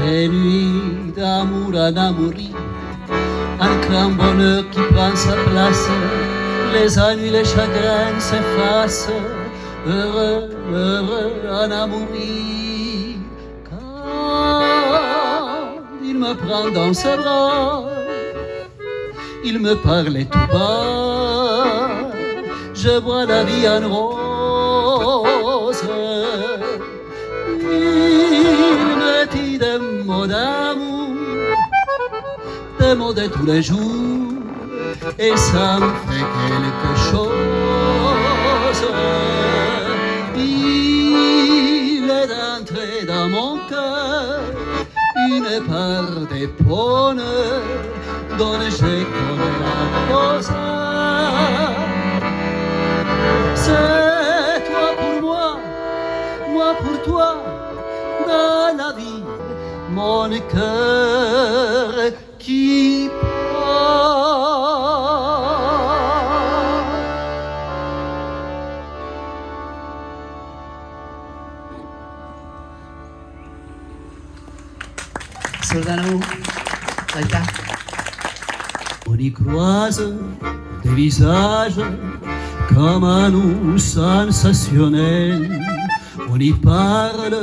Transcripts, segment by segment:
Des nuits d'amour à amourir, un grand bonheur qui prend sa place, les ennuis, les chagrins s'effacent, heureux, heureux en amourir. Quand il me prend dans ses bras, il me parlait tout bas, je vois la vie en rose. Il me dit des mots d'amour, des mots de tous les jours, et ça me fait quelque chose. Il est entré dans mon cœur une part de bonheur dont je connais la cause. C'est toi pour moi, moi pour toi, dans la vie, mon cœur qui bat. Soldano, Alta. On y croise des visages comme un nous sensationnels. On y parle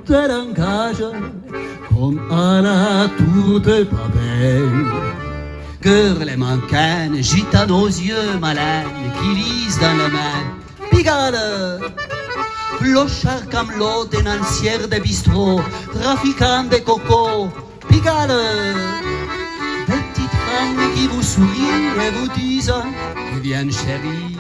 de langage comme à la tour de Babel. Cœur les mancanes, gitanes aux yeux malins qui lisent dans les mains. Pigalle, clochard camelot, dénancière de bistrot, trafiquant de coco. Pigalle, des petites femmes qui vous sourient et vous disent que viennent chérie.